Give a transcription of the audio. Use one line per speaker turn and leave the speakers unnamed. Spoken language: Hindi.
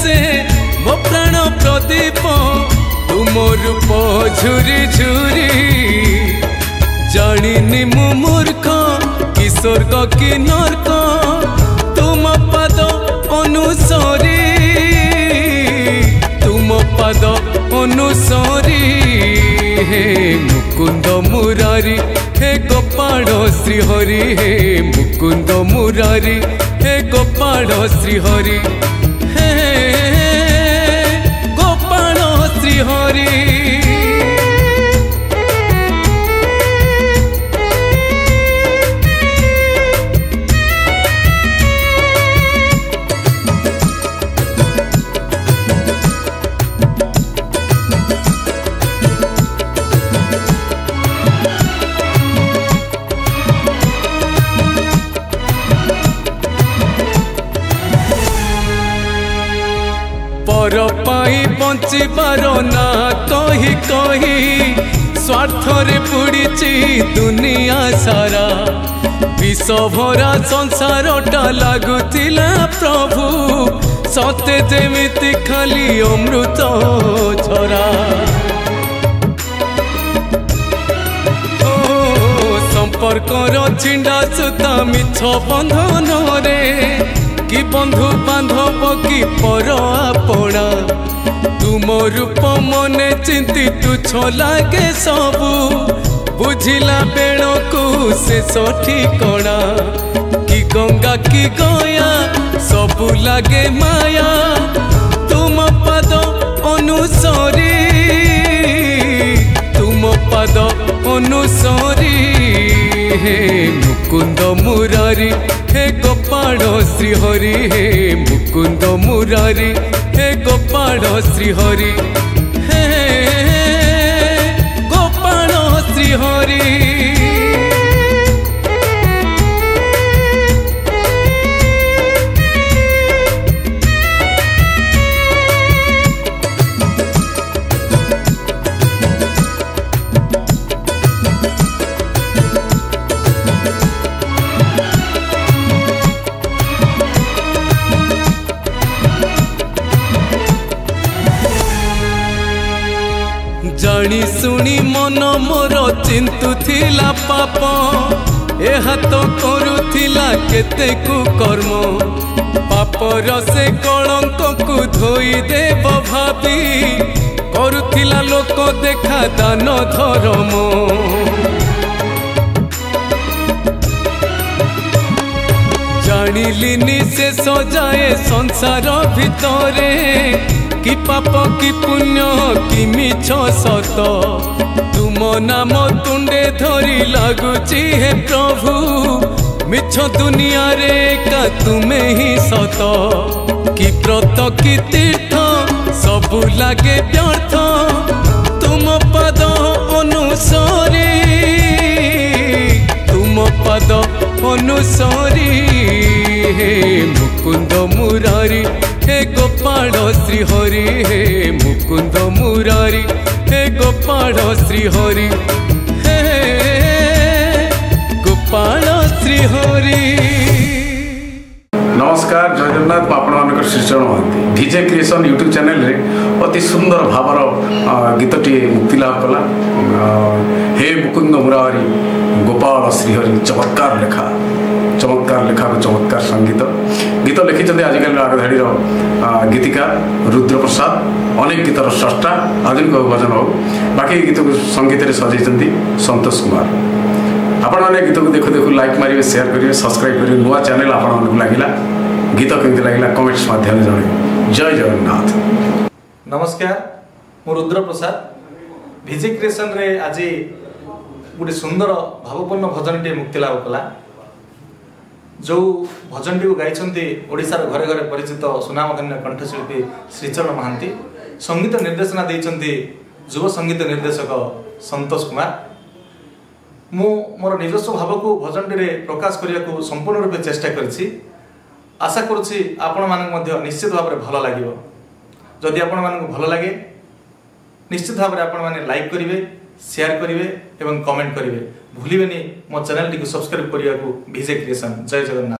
से मो प्राण प्रदीप तुम रूप झुरी झुरी जानी मु मूर्ख कि स्वर्ग कि नर्क तुम पद अनुसरी तुम पद अनुसरी हे मुकुंद मुरारी हे गोपाल श्रीहरि हे मुकुंद मुरारी हे गोपाल श्रीहरि हे गोपाल श्रीहरि पर पाई बंचीबार ना कही कही स्वार्थ रे बुड़ी दुनिया सारा विष भरा संसार टा लगुला प्रभु सते जेमिति खाली अमृत झरा संपर्कर छिंडा सुता मिछ बंधन रे कि बंधु बांधव कि पर आपणा तुम रूप मने चिंती तुच्छ लागे सबू बुझिला बेणकू शेष ठिकणा कि गंगा कि गया सबू लागे माया तुम पद अनुसरी तुम पद अनुसरी हे मुकुंद मुरारी हे गोपाल श्रीहरि हे मुकुंद मुरारी हे गोपाल श्रीहरि हे गोपाल श्रीहरि जानी सुनी मन मोर चिंतुथिला पाप एहा तो करुथिला केते कुकर्म पापर से कलंक को धोई देव भाभी करुथिला लोक देखा दान धर्म जानिलिनी से सजाए संसार भितरे कि पाप कि पुण्य कि मिछ सत तुम नाम तुंडे धरी लगुची हे प्रभु मिछ दुनिया रे का तुमे ही सत कि व्रत कि तीर्थ सबु लागे व्यर्थ तुम पद अनुसरी तुम पद अनुसरी हे मुकुंद मुरारी हे गोपाल श्रीहरि हे मुकुंद मुरारी हे गोपाल श्रीहरि हे गोपाल श्रीहरि।
नमस्कार जय जगन्नाथ आपण Sricharan Mohanty DJ creation YouTube channel रे अति सुंदर भावर गीतटी मुक्ति लाभ कला हे मुकुंद मुरारी गोपाल श्रीहरि चमत्कार लेखा को चमत्कार संगीत गीत लिखिं आजिकल आगधाड़ी गीतिका रुद्र प्रसाद अनेक गीतर स्रष्टा आधुनिक भजन हो बाकी गीत को संगीत सजाई संतोष कुमार आपण मैंने गीत को देखु देखु लाइक मारे शेयर करेंगे सब्सक्राइब करेंगे नुआ चैनल आपको लगे गीत कमी लगे कमेंट्स माध्यम जन जय जगन्नाथ।
नमस्कार मु रुद्र प्रसाद डीजे क्रिएशन रे आज गोटे सुंदर भावपूर्ण भजन टे मुक्ति लाभ कला जो भजन टी गाई ओडिशार घरे घरे परिचित सुनामधन्य कंठशिल्पी श्रीचरण महांती संगीत निर्देशना देइछन्ति युव संगीत निर्देशक संतोष कुमार मु मोर निजस्व भाव को भजन टी प्रकाश करने को संपूर्ण रूपे चेष्टा करिछि आशा करुछि आपण मानक मध्य निश्चित भाव में भल लागिवो जदि आपण मानक भल लागे निश्चित भाव में आपण माने लाइक करिवे शेयर करिवे एवं कमेंट करिवे भूलिबेनी मो चैनल टी को सब्सक्राइब करिया को डीजे क्रिएशन। जय जगन्नाथ।